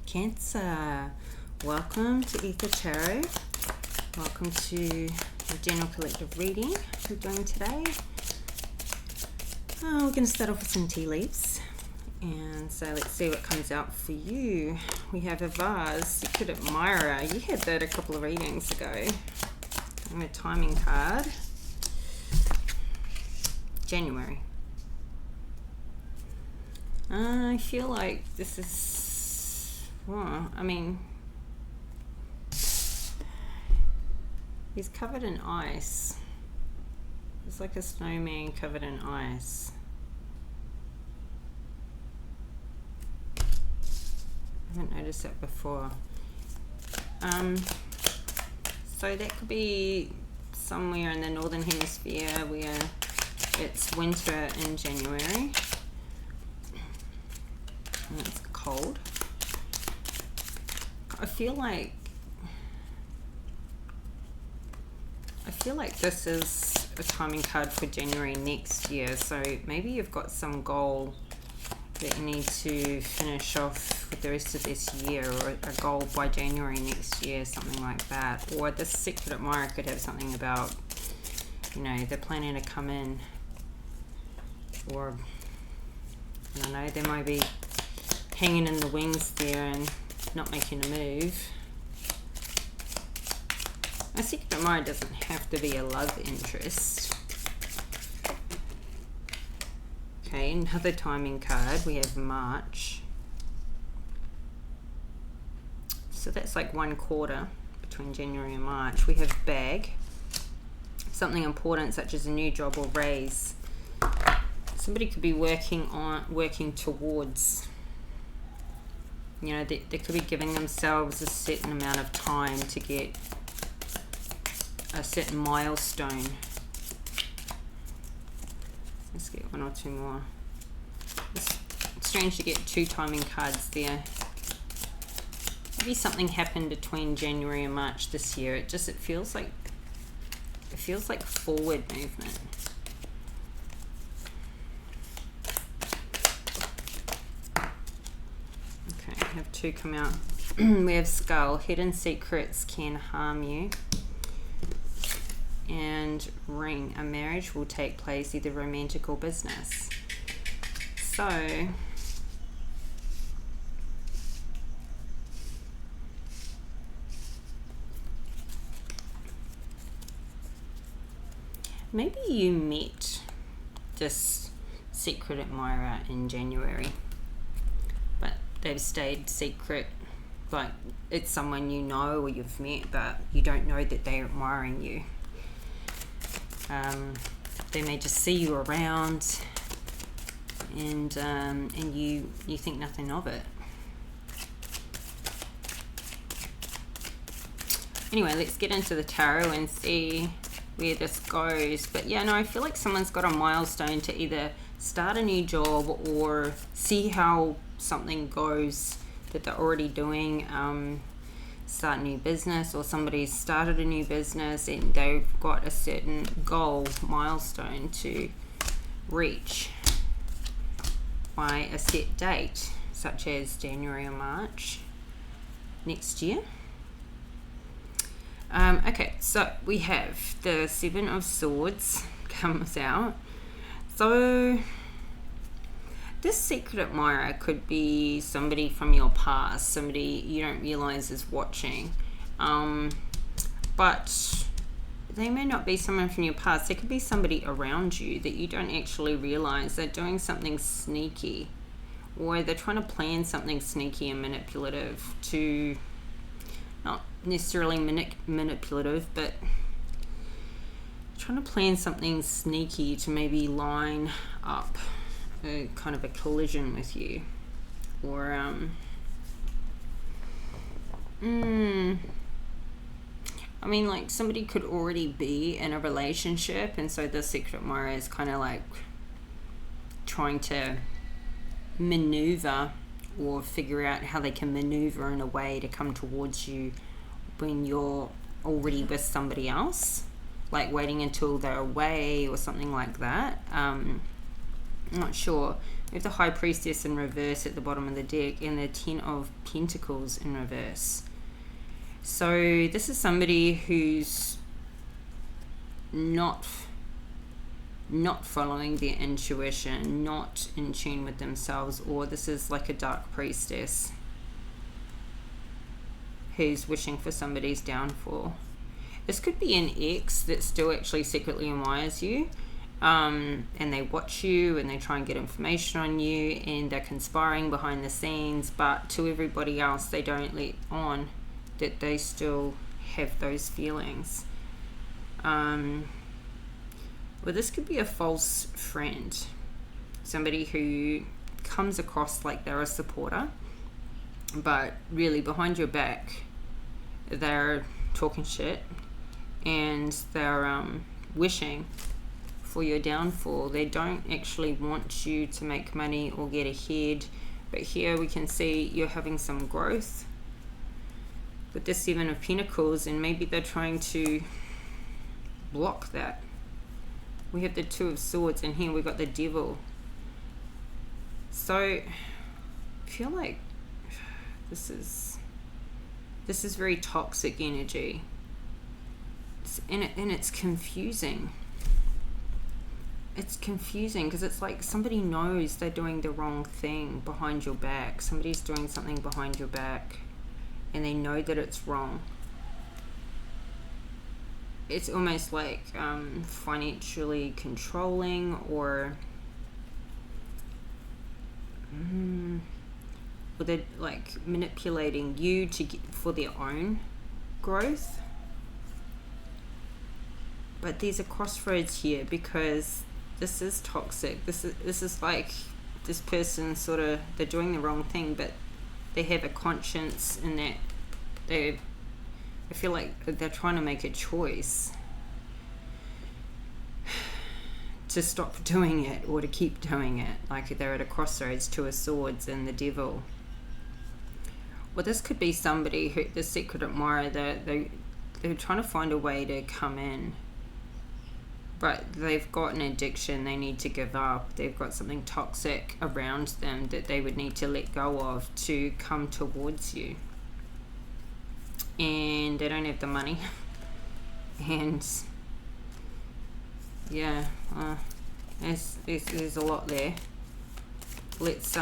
Cancer, welcome to Aether Tarot. Welcome to the general collective reading we're doing today. We're going to start off with some tea leaves, and so let's see what comes out for you. We have a vase, secret admirer. You had that a couple of readings ago. And a timing card. January. I feel like this is, well, I mean, he's covered in ice. It's like a snowman covered in ice. I haven't noticed that before. So that could be somewhere in the northern hemisphere where it's winter in January. And it's cold. I feel like this is a timing card for January next year. So maybe you've got some goal that you need to finish off with the rest of this year, or a goal by January next year, something like that. Or this secret admirer could have something about, you know, they're planning to come in, or I don't know, they might be hanging in the wings there and not making a move. A secret admirer doesn't have to be a love interest. Okay, another timing card. We have March. So that's like 1/4 between January and March. We have bag. Something important such as a new job or raise. Somebody could be working towards, you know, they could be giving themselves a certain amount of time to get a certain milestone. Let's get one or two more. It's strange to get two timing cards there. Maybe something happened between January and March this year. It feels like forward movement. Okay, I have two come out. We have skull. Hidden secrets can harm you. And ring. A marriage will take place, either romantic or business. So maybe you met this secret admirer in January, but they've stayed secret. Like, it's someone you know or you've met, but you don't know that they're admiring you. They may just see you around, and you think nothing of it. Anyway, let's get into the tarot and see where this goes. But yeah, no, I feel like someone's got a milestone to either start a new job or see how something goes that they're already doing. Start a new business, or somebody's started a new business and they've got a certain goal, milestone to reach by a set date, such as January or March next year. Okay, so we have the Seven of Swords comes out. So this secret admirer could be somebody from your past, somebody you don't realize is watching. But they may not be someone from your past. They could be somebody around you that you don't actually realize. They're doing something sneaky, or they're trying to plan something sneaky and manipulative to, not necessarily manipulative, but trying to plan something sneaky to maybe line up a kind of a collision with you, or I mean, like, somebody could already be in a relationship, and so the secret admirer is kind of like trying to maneuver or figure out how they can maneuver in a way to come towards you when you're already with somebody else, like waiting until they're away or something like that. I'm not sure, We have the High Priestess in reverse at the bottom of the deck, and the Ten of Pentacles in reverse. So this is somebody who's not following their intuition, not in tune with themselves, or this is like a Dark Priestess who's wishing for somebody's downfall. This could be an ex that still actually secretly admires you, and they watch you and they try and get information on you, and they're conspiring behind the scenes, but to everybody else they don't let on that they still have those feelings. Well, this could be a false friend, somebody who comes across like they're a supporter, but really behind your back they're talking shit, and they're wishing for your downfall. They don't actually want you to make money or get ahead, but here we can see you're having some growth with the Seven of Pentacles, and maybe they're trying to block that. We have the Two of Swords, and here we got the Devil. So I feel like this is very toxic energy. And it's confusing. It's confusing because it's like somebody knows they're doing the wrong thing behind your back. Somebody's doing something behind your back, and they know that it's wrong. It's almost like financially controlling, or they're like manipulating you to get for their own growth. But there's a crossroads here, because this is toxic. This is like this person sort of, they're doing the wrong thing, but they have a conscience in that I feel like they're trying to make a choice to stop doing it or to keep doing it. Like they're at a crossroads, Two of Swords and the Devil. Well, this could be somebody who, the secret admirer, they're trying to find a way to come in, but they've got an addiction they need to give up. They've got something toxic around them that they would need to let go of to come towards you. And they don't have the money. And yeah, there's a lot there. Let's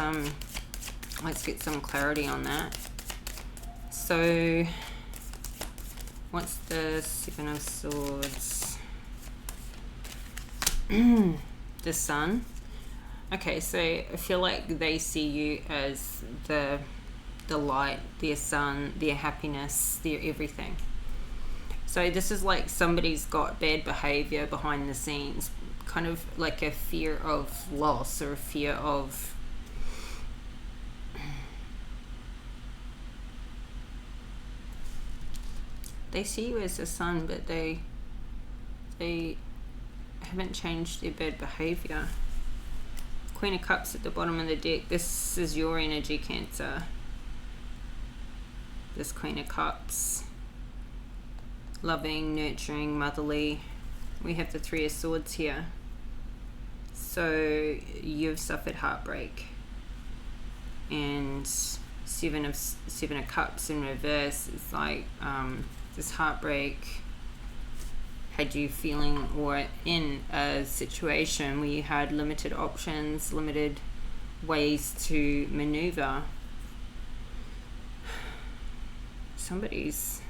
get some clarity on that. So what's the Seven of Swords? The Sun. Okay, so I feel like they see you as the light, their sun, their happiness, their everything. So this is like somebody's got bad behavior behind the scenes, kind of like a fear of loss or a fear of they see you as the sun, but they haven't changed their bad behavior. Queen of Cups at the bottom of the deck. This is your energy, Cancer. This Queen of Cups, loving, nurturing, motherly. We have the Three of Swords here. So you've suffered heartbreak, and Seven of Cups in reverse is like this heartbreak had you feeling or in a situation where you had limited options, limited ways to maneuver. Somebody's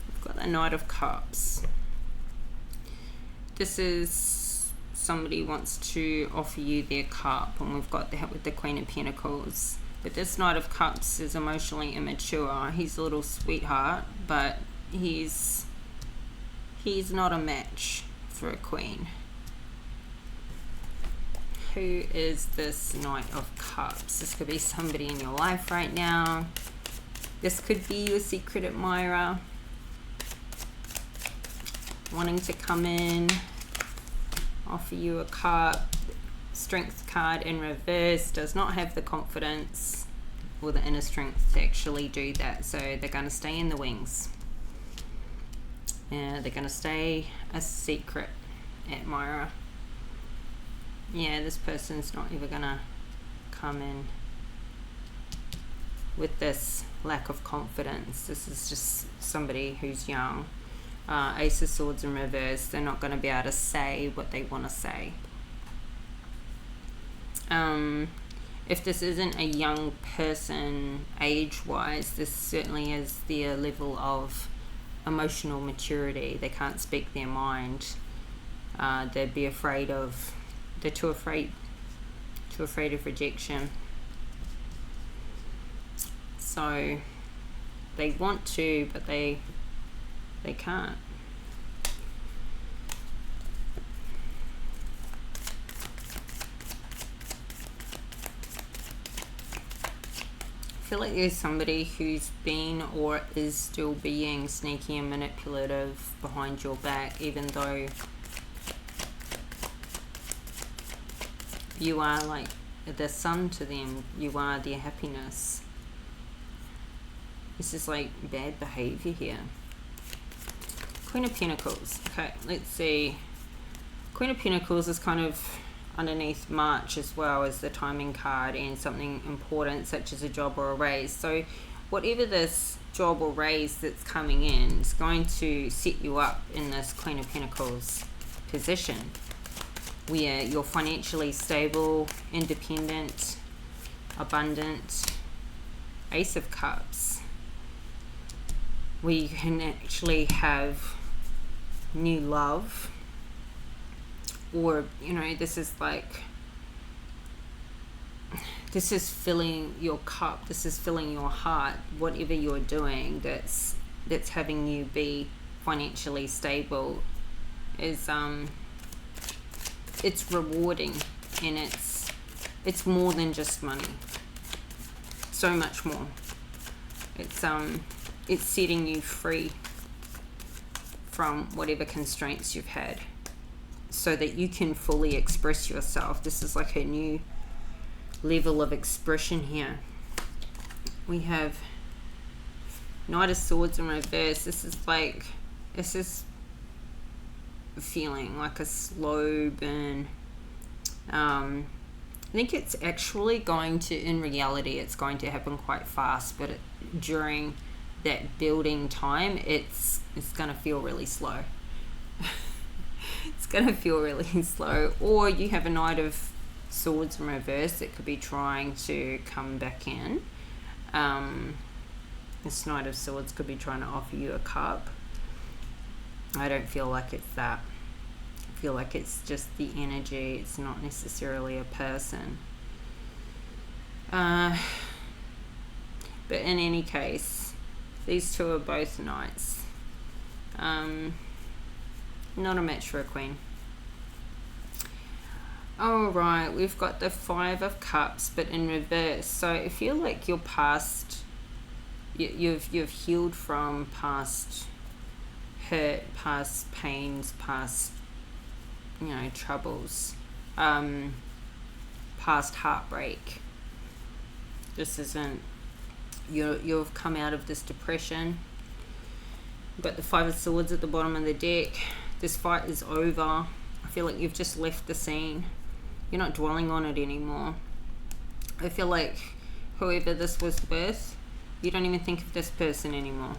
we've got the Knight of Cups. This is somebody wants to offer you their cup, and we've got that with the Queen of Pentacles. But this Knight of Cups is emotionally immature. He's a little sweetheart, but he's not a match for a queen. Who is this Knight of Cups? This could be somebody in your life right now. This could be your secret admirer wanting to come in, offer you a cup. Strength card in reverse, does not have the confidence or the inner strength to actually do that, so they're going to stay in the wings. Yeah, they're going to stay a secret admirer. Yeah, this person's not ever going to come in with this lack of confidence. This is just somebody who's young. Ace of Swords in reverse. They're not going to be able to say what they want to say. If this isn't a young person age-wise, this certainly is their level of emotional maturity. They can't speak their mind. They'd be afraid of... They're too afraid of rejection. So they want to, but they can't. I feel like there's somebody who's been or is still being sneaky and manipulative behind your back, even though you are like the sun to them. You are their happiness. This is like bad behavior here. Queen of Pentacles. Okay, let's see. Queen of Pentacles is kind of underneath March as well as the timing card, and something important such as a job or a raise. So whatever this job or raise that's coming in is going to set you up in this Queen of Pentacles position where you're financially stable, independent, abundant. Ace of Cups, where you can actually have new love, or you know, this is like, this is filling your cup, this is filling your heart. Whatever you're doing that's having you be financially stable is it's rewarding, and it's more than just money. So much more. It's setting you free from whatever constraints you've had, so that you can fully express yourself. This is like a new level of expression here. We have Knight of Swords in reverse. This is feeling like a slow burn. I think it's actually going to, in reality, it's going to happen quite fast, but during that building time, it's going to feel really slow. It's going to feel really slow. Or you have a Knight of Swords in reverse that could be trying to come back in. This Knight of Swords could be trying to offer you a cup. I don't feel like it's that. I feel like it's just the energy. It's not necessarily a person. But in any case, these two are both knights. Not a match for a queen. Alright, we've got the Five of Cups, but in reverse. So I feel like you're past, you've healed from past hurt, past pains, past, you know, troubles, past heartbreak. This isn't, you've come out of this depression. You've got the Five of Swords at the bottom of the deck. This fight is over. I feel like you've just left the scene. You're not dwelling on it anymore. I feel like whoever this was with, you don't even think of this person anymore.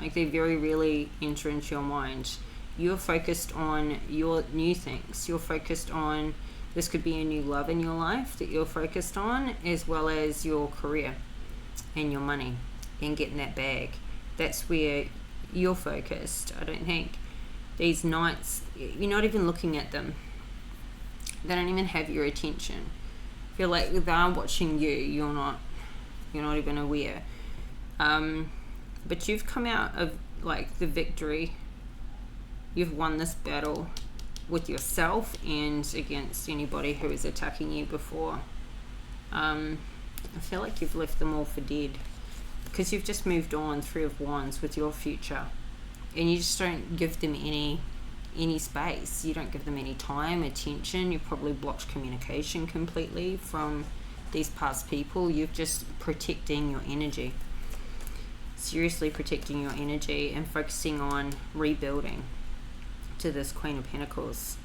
Like, they very rarely enter into your mind. You're focused on your new things. You're focused on, this could be a new love in your life that you're focused on, as well as your career and your money and getting that bag. That's where you're focused. I don't think these knights, you're not even looking at them. They don't even have your attention. I feel like they're watching you. You're not even aware. But you've come out of like the victory. You've won this battle with yourself and against anybody who is attacking you before. I feel like you've left them all for dead, because you've just moved on. Three of Wands with your future, and you just don't give them any space. You don't give them any time, attention. You've probably blocked communication completely from these past people. You're just protecting your energy. seriously protecting your energy and focusing on rebuilding to this Queen of Pentacles.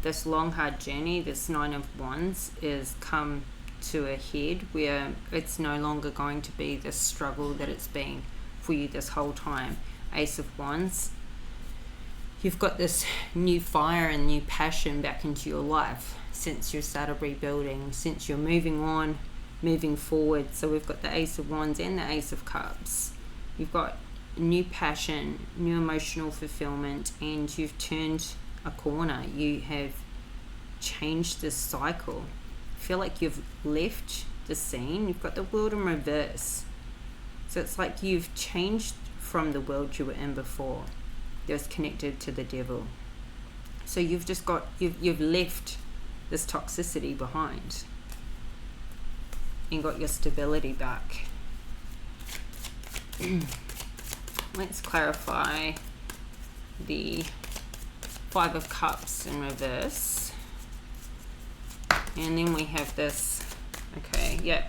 This long hard journey, this Nine of Wands, is come to a head where it's no longer going to be the struggle that it's been for you this whole time. Ace of Wands, you've got this new fire and new passion back into your life since you started rebuilding, since you're moving on, moving forward. So we've got the Ace of Wands and the Ace of Cups. You've got new passion, new emotional fulfillment, and you've turned a corner. You have changed this cycle. I feel like you've left the scene. You've got the World in reverse. So it's like you've changed from the world you were in before. That was connected to the devil. So you've just got, you've left this toxicity behind and got your stability back. Let's clarify the Five of Cups in reverse. And then we have this, okay, yeah,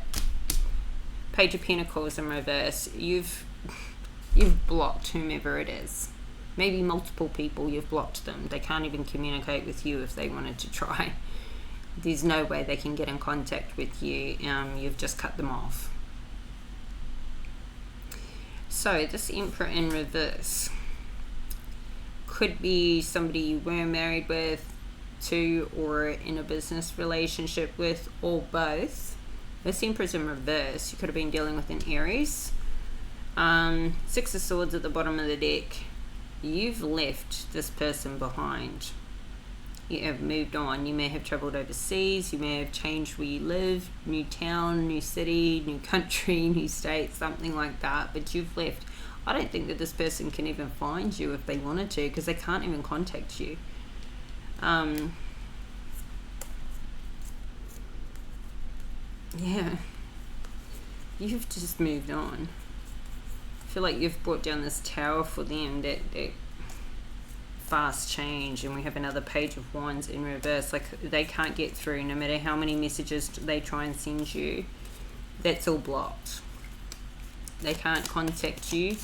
Page of Pentacles in reverse. You've blocked whomever it is. Maybe multiple people, you've blocked them. They can't even communicate with you if they wanted to try. There's no way they can get in contact with you. You've just cut them off. So this Emperor in reverse could be somebody you were married with, to, or in a business relationship with, or both. This Emperor's in reverse. You could have been dealing with an Aries. Six of Swords at the bottom of the deck. You've left this person behind. You have moved on. You may have traveled overseas. You may have changed where you live. New town, new city, new country, new state, something like that. But you've left. I don't think that this person can even find you if they wanted to, because they can't even contact you. Yeah, you've just moved on. I feel like you've brought down this tower for them, that fast change. And we have another Page of Wands in reverse. Like, they can't get through no matter how many messages they try and send you. That's all blocked. They can't contact you.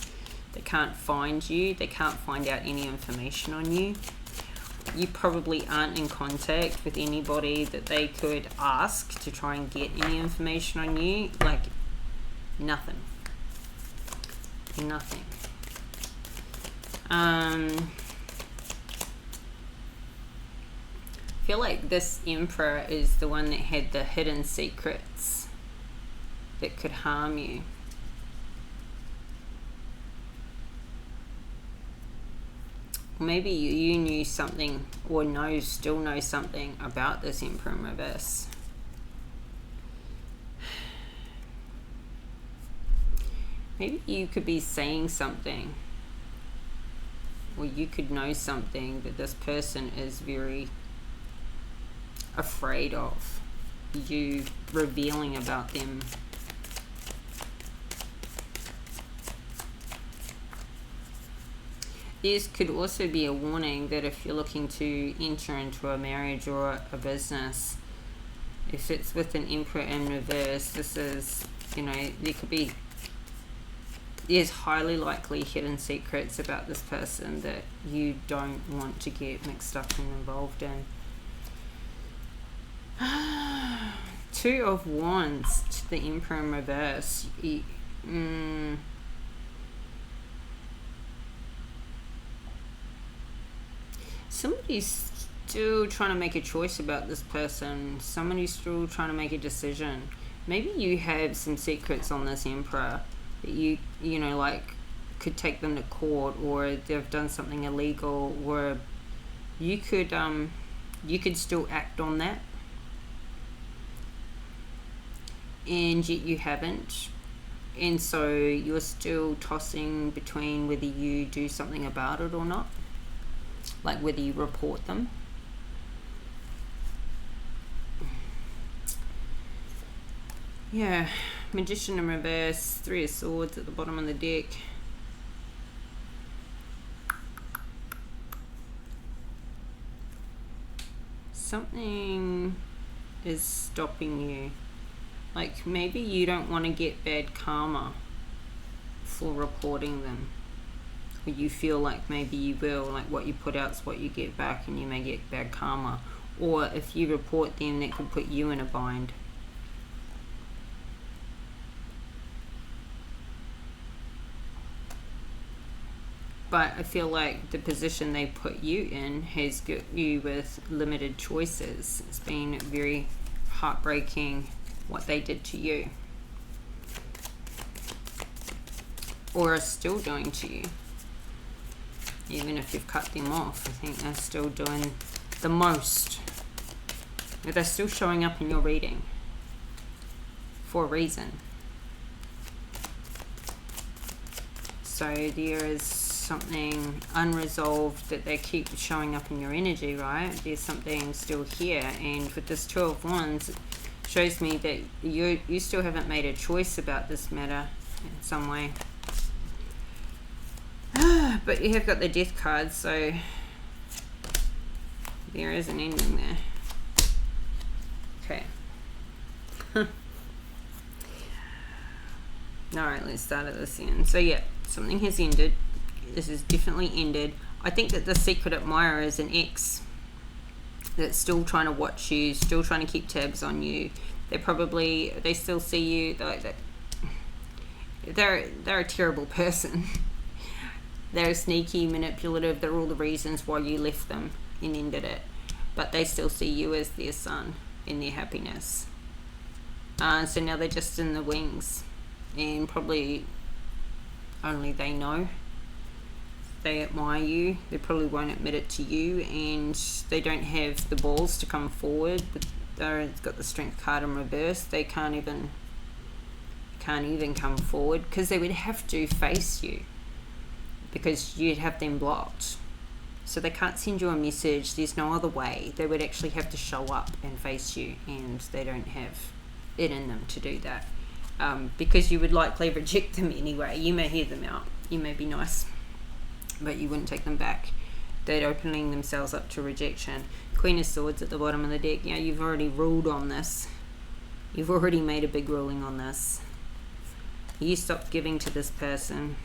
They can't find you. They can't find out any information on you. You probably aren't in contact with anybody that they could ask to try and get any information on you. Like, nothing. Nothing. I feel like this Emperor is the one that had the hidden secrets that could harm you. Maybe you knew something, or still know something about this Emperor in reverse. Maybe you could be saying something, or you could know something that this person is very afraid of you revealing about them. This could also be a warning that if you're looking to enter into a marriage or a business, if it's with an Emperor in reverse, this is, there's highly likely hidden secrets about this person that you don't want to get mixed up and involved in. Two of Wands to the Emperor in reverse. Somebody's still trying to make a choice about this person. Somebody's still trying to make a decision. Maybe you have some secrets on this Emperor that you could take them to court, or they've done something illegal, or you could still act on that, and yet you haven't. And so you're still tossing between whether you do something about it or not. Like whether you report them. Yeah, Magician in reverse, Three of Swords at the bottom of the deck. Something is stopping you. Like, maybe you don't want to get bad karma for reporting them. Or you feel like maybe you will, like what you put out is what you get back, and you may get bad karma. Or if you report them, that could put you in a bind. But I feel like the position they put you in has got you with limited choices. It's been very heartbreaking what they did to you. Or are still doing to you. Even if you've cut them off, I think they're still doing the most. They're still showing up in your reading. For a reason. So there is something unresolved that they keep showing up in your energy, right? There's something still here, and with this Two of Wands, it shows me that you still haven't made a choice about this matter in some way. But you have got the Death card, so there is an ending there. Okay. Alright, let's start at this end. So yeah, something has ended. This is definitely ended. I think that the secret admirer is an ex that's still trying to watch you, still trying to keep tabs on you. They still see you like that. They're a terrible person. They're sneaky, manipulative. They're all the reasons why you left them and ended it. But they still see you as their sun in their happiness. So now they're just in the wings, and probably only they know. They admire you. They probably won't admit it to you, and they don't have the balls to come forward. They've got the Strength card in reverse. They can't even come forward because they would have to face you, because you'd have them blocked. So they can't send you a message. There's no other way. They would actually have to show up and face you, and they don't have it in them to do that, because you would likely reject them anyway. You may hear them out. You may be nice, but you wouldn't take them back. They're opening themselves up to rejection. Queen of Swords at the bottom of the deck. You know, you've already ruled on this. You've already made a big ruling on this. You stopped giving to this person.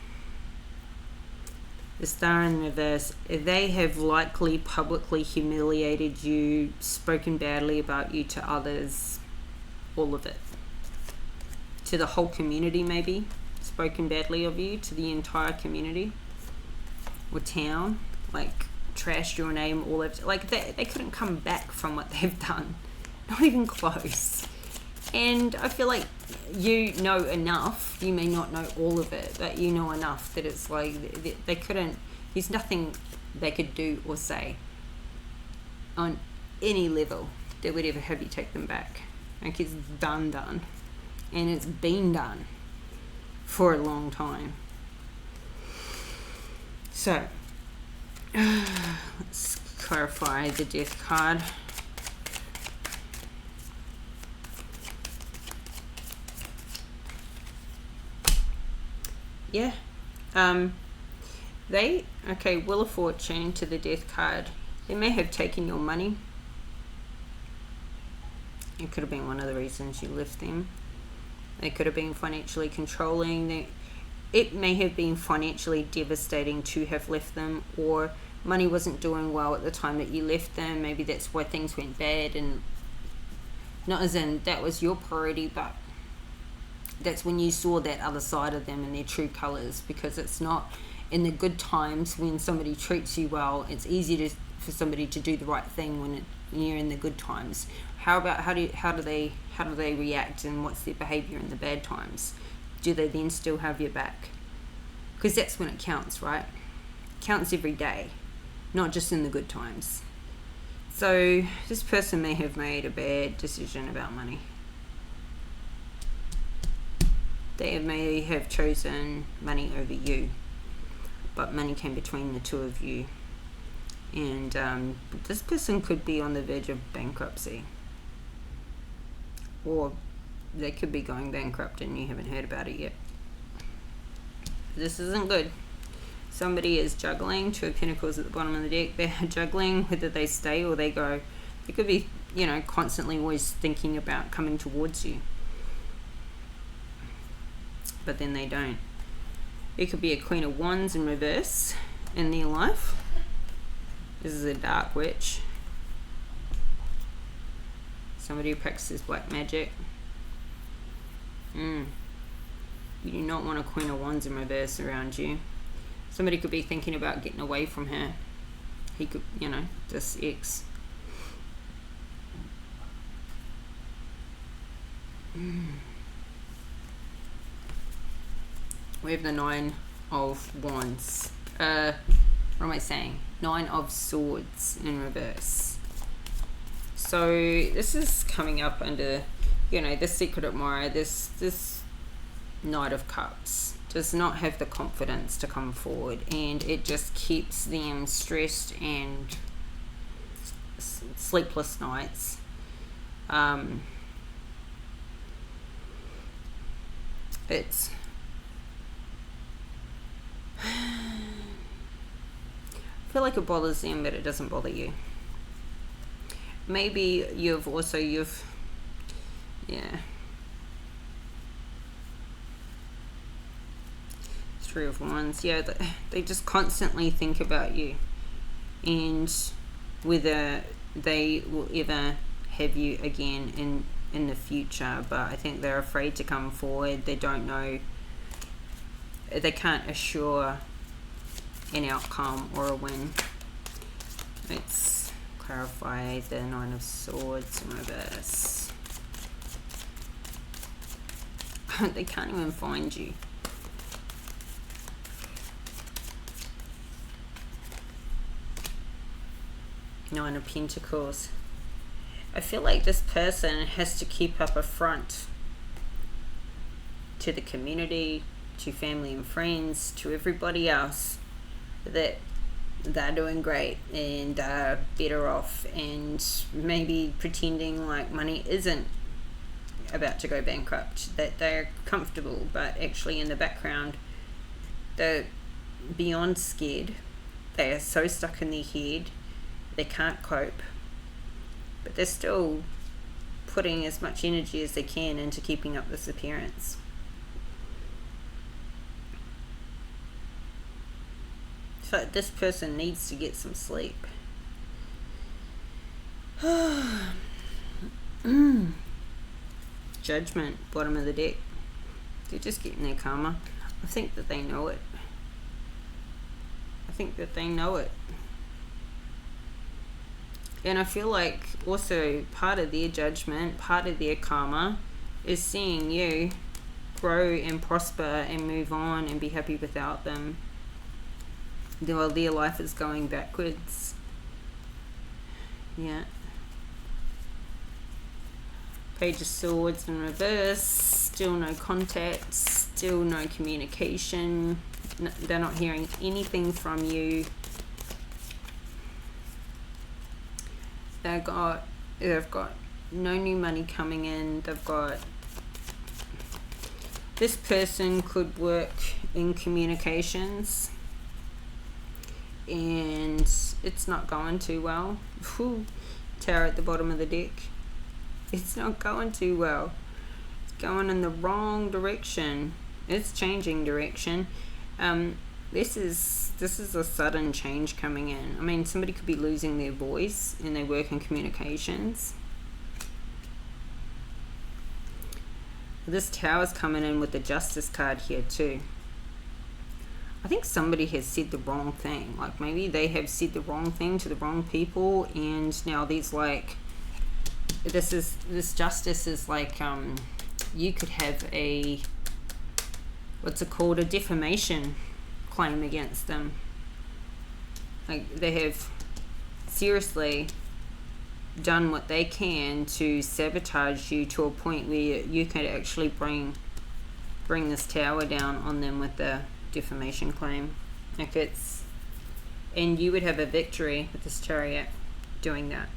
The Star in reverse. They have likely publicly humiliated you, spoken badly about you to others. All of it. To the whole community, maybe. Spoken badly of you to the entire community or town. Like, trashed your name all over. Like, they couldn't come back from what they've done. Not even close. And I feel like you know enough. You may not know all of it, but you know enough that it's like they couldn't. There's nothing they could do or say on any level that would ever have you take them back. Like, it's done, and it's been done for a long time. So let's clarify the Death card. Yeah. Wheel of Fortune to the Death card. They may have taken your money. It could have been one of the reasons you left them. They could have been financially controlling. It may have been financially devastating to have left them, or money wasn't doing well at the time that you left them. Maybe that's why things went bad, and not as in that was your priority, but that's when you saw that other side of them in their true colors. Because it's not in the good times when somebody treats you well. It's easy for somebody to do the right thing when you're in the good times. How about how do they react, and what's their behavior in the bad times? Do they then still have your back? Because that's when it counts, right? It counts every day, not just in the good times. So this person may have made a bad decision about money. They may have chosen money over you, but money came between the two of you. And this person could be on the verge of bankruptcy, or they could be going bankrupt and you haven't heard about it yet. This isn't good. Somebody is juggling. Two of Pentacles at the bottom of the deck. They're juggling whether they stay or they go. They could be, constantly always thinking about coming towards you, but then they don't. It could be a Queen of Wands in reverse in their life. This is a dark witch. Somebody who practices black magic. You do not want a Queen of Wands in reverse around you. Somebody could be thinking about getting away from her. He could, you know, this ex. We have the Nine of Wands. What am I saying? Nine of Swords in reverse. So this is coming up under, you know, the secret admirer. This Knight of Cups does not have the confidence to come forward, and it just keeps them stressed and sleepless nights. It's I feel like it bothers them, but it doesn't bother you. Maybe you've yeah. Three of Wands. Yeah, they just constantly think about you and whether they will ever have you again in the future. But I think they're afraid to come forward. They don't know. They can't assure an outcome or a win. Let's clarify the Nine of Swords in reverse. They can't even find you. Nine of Pentacles. I feel like this person has to keep up a front to the community, to family and friends, to everybody else, that they're doing great and are better off, and maybe pretending like money isn't about to go bankrupt, that they're comfortable, but actually in the background they're beyond scared. They are so stuck in their head, they can't cope, but they're still putting as much energy as they can into keeping up this appearance. So this person needs to get some sleep. Judgment, bottom of the deck. They're just getting their karma. I think that they know it. I think that they know it. And I feel like also part of their judgment, part of their karma, is seeing you grow and prosper and move on and be happy without them. While their life is going backwards. Yeah. Page of Swords in reverse. Still no contact. Still no communication. No, they're not hearing anything from you. They've got no new money coming in. They've got, this person could work in communications and it's not going too well. Tower at the bottom of the deck. It's not going too well. It's going in the wrong direction. It's changing direction. This is a sudden change coming in. I mean, somebody could be losing their voice and they work in communications. This Tower's coming in with the Justice card here too. I think somebody has said the wrong thing. Like maybe they have said the wrong thing to the wrong people, and now these like, this Justice is like, you could have a, what's it called, a defamation claim against them. Like they have seriously done what they can to sabotage you to a point where you could actually bring this Tower down on them with the defamation claim. Like it's, and you would have a victory with this Chariot doing that,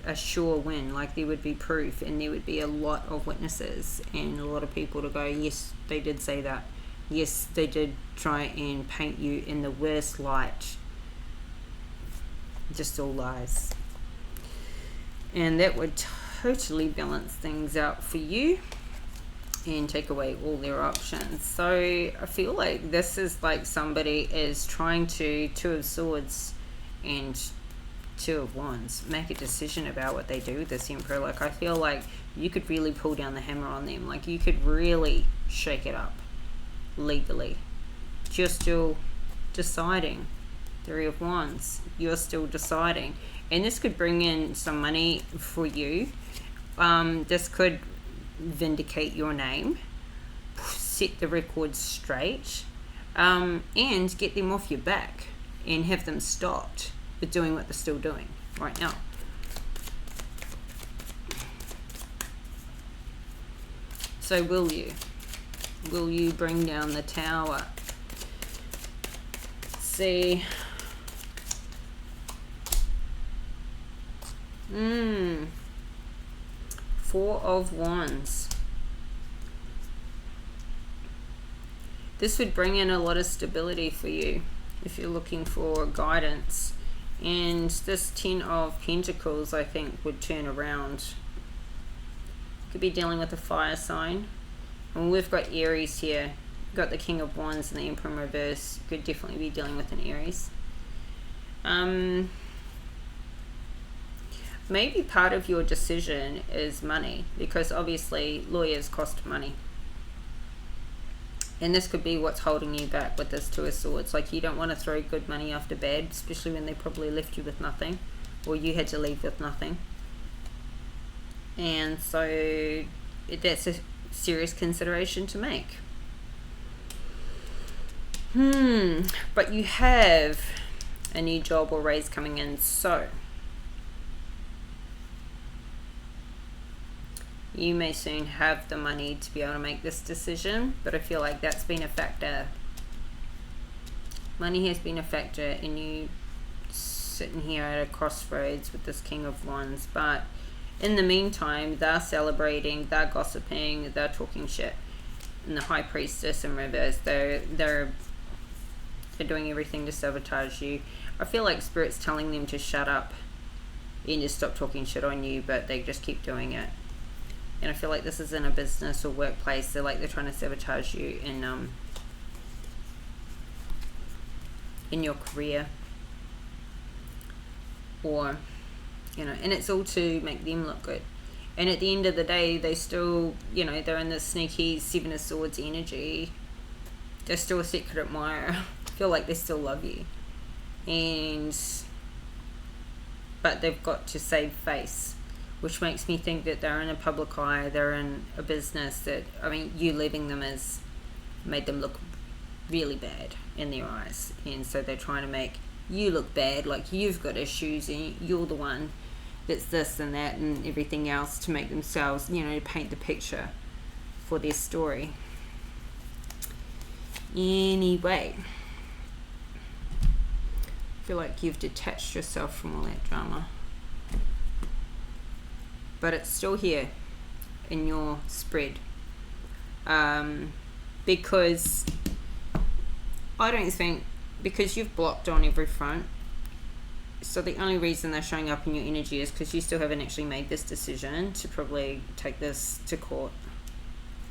a sure win. Like there would be proof and there would be a lot of witnesses and a lot of people to go, yes, they did say that. Yes, they did try and paint you in the worst light. Just all lies. And that would totally balance things out for you. and take away all their options. So I feel like this is like somebody is trying to, Two of Swords and Two of Wands, make a decision about what they do with this Emperor. Like, I feel like you could really pull down the hammer on them. Like, you could really shake it up legally. You're still deciding. Three of Wands, you're still deciding. And this could bring in some money for you. This could vindicate your name, set the record straight, and get them off your back and have them stopped with doing what they're still doing right now. So will you bring down the Tower? Let's see. Four of Wands. This would bring in a lot of stability for you if you're looking for guidance. And this Ten of Pentacles, I think, would turn around. Could be dealing with a fire sign. And we've got Aries here. We've got the King of Wands and the Emperor in reverse. Could definitely be dealing with an Aries. Maybe part of your decision is money, because obviously lawyers cost money. And this could be what's holding you back with this Two of Swords. Like, you don't want to throw good money after bad, especially when they probably left you with nothing, or you had to leave with nothing. And so that's a serious consideration to make. But you have a new job or raise coming in, so you may soon have the money to be able to make this decision, but I feel like that's been a factor. Money has been a factor in you sitting here at a crossroads with this King of Wands. But in the meantime, they're celebrating, they're gossiping, they're talking shit. And the High Priestess in reverse, they're doing everything to sabotage you. I feel like Spirit's telling them to shut up and just stop talking shit on you, but they just keep doing it. And I feel like this is in a business or workplace. They're trying to sabotage you in your career, or and it's all to make them look good. And at the end of the day, they still, they're in this sneaky Seven of Swords energy. They're still a secret admirer. I feel like they still love you, but they've got to save face. Which makes me think that they're in a public eye, they're in a business that, you leaving them has made them look really bad in their eyes. And so they're trying to make you look bad, like you've got issues and you're the one that's this and that and everything else, to make themselves, to paint the picture for their story. Anyway, I feel like you've detached yourself from all that drama. But it's still here in your spread, because I don't think, because you've blocked on every front, so the only reason they're showing up in your energy is because you still haven't actually made this decision to probably take this to court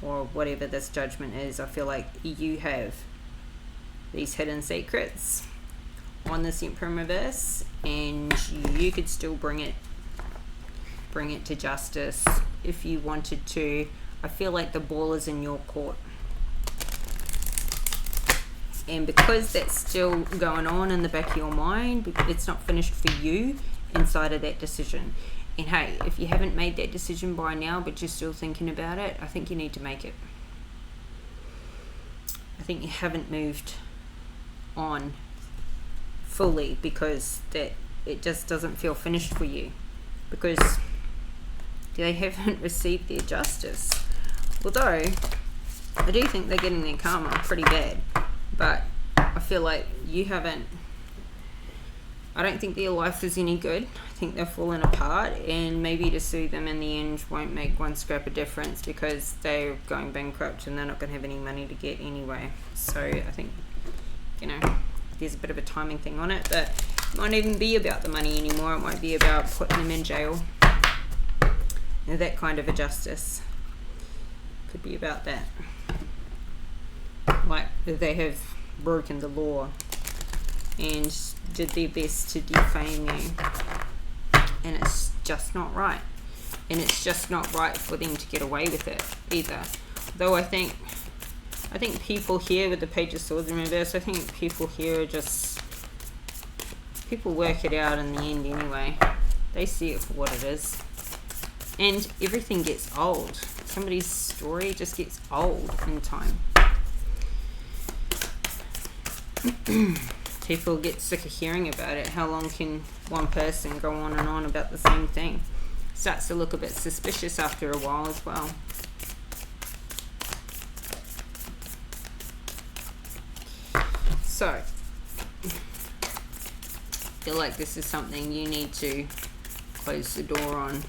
or whatever this judgment is. I feel like you have these hidden secrets on this Emperor in reverse, and you could still bring it to justice if you wanted to. I feel like the ball is in your court, and because that's still going on in the back of your mind, it's not finished for you inside of that decision. And hey, if you haven't made that decision by now but you're still thinking about it, I think you need to make it. I think you haven't moved on fully, because that it just doesn't feel finished for you, because they haven't received their justice. Although I do think they're getting their karma pretty bad, but I feel like you haven't. I don't think their life is any good. I think they're falling apart, and maybe to sue them in the end won't make one scrap of difference, because they're going bankrupt and they're not going to have any money to get anyway. So I think, there's a bit of a timing thing on it, but it might even be about the money anymore. It might be about putting them in jail, that kind of a justice, Could be about that. Like they have broken the law and did their best to defame you, and it's just not right. And it's just not right for them to get away with it either. Though I think people here with the Page of Swords in reverse, I think people here are just, people work it out in the end anyway. They see it for what it is. And everything gets old. Somebody's story just gets old in time. People get sick of hearing about it. How long can one person go on and on about the same thing? Starts to look a bit suspicious after a while as well. So, I feel like this is something you need to close the door on.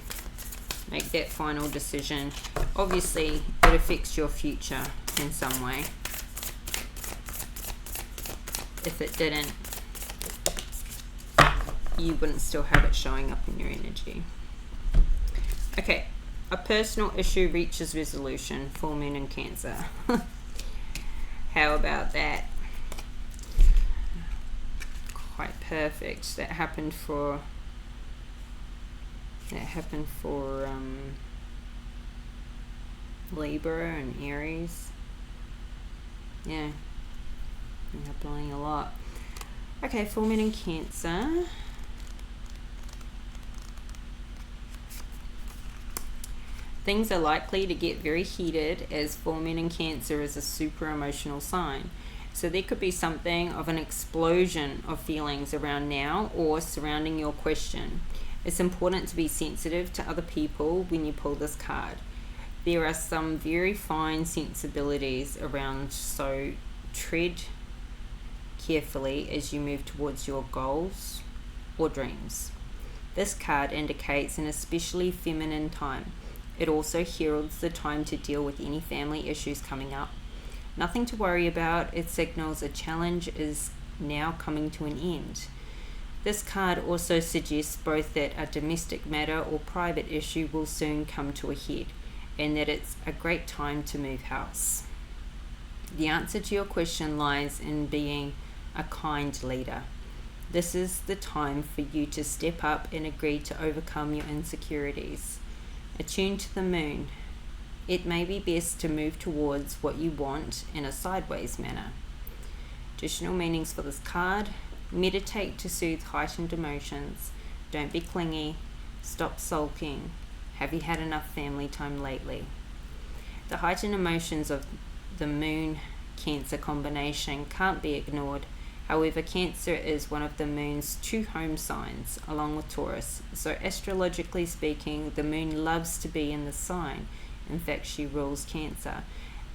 Make that final decision. Obviously, it affects your future in some way. If it didn't, you wouldn't still have it showing up in your energy. Okay, a personal issue reaches resolution. Full moon in Cancer. How about that? Quite perfect. That happened for Libra and Aries. Yeah, happening a lot. Okay, full moon in Cancer. Things are likely to get very heated, as full moon in Cancer is a super emotional sign. So there could be something of an explosion of feelings around now or surrounding your question. It's important to be sensitive to other people when you pull this card. There are some very fine sensibilities around, so tread carefully as you move towards your goals or dreams. This card indicates an especially feminine time. It also heralds the time to deal with any family issues coming up. Nothing to worry about. It signals a challenge is now coming to an end. This card also suggests both that a domestic matter or private issue will soon come to a head, and that it's a great time to move house. The answer to your question lies in being a kind leader. This is the time for you to step up and agree to overcome your insecurities. Attune to the moon. It may be best to move towards what you want in a sideways manner. Additional meanings for this card. Meditate to soothe heightened emotions. Don't be clingy. Stop sulking. Have you had enough family time lately? The heightened emotions of the moon Cancer combination can't be ignored. However, Cancer is one of the moon's 2 home signs, along with Taurus. So astrologically speaking, the moon loves to be in the sign. In fact, she rules Cancer.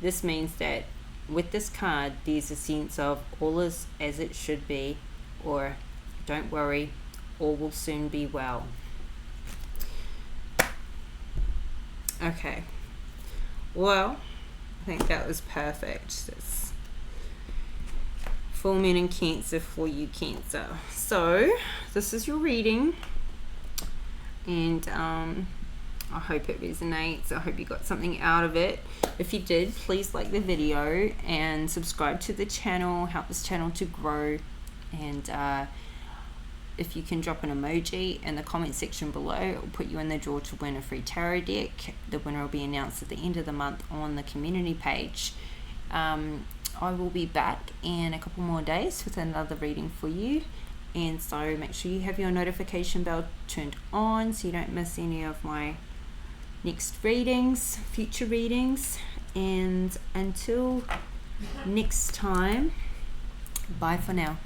This means that with this card, there's a sense of all is as it should be, or don't worry, all will soon be well. Okay, well, I think that was perfect. That's full moon in Cancer for you, Cancer. So this is your reading, and I hope it resonates. I hope you got something out of it. If you did, please like the video and subscribe to the channel. Help this channel to grow. And if you can drop an emoji in the comment section below, it will put you in the draw to win a free tarot deck. The winner will be announced at the end of the month on the community page. I will be back in a couple more days with another reading for you, and so make sure you have your notification bell turned on so you don't miss any of my next readings, future readings. And until next time, bye for now.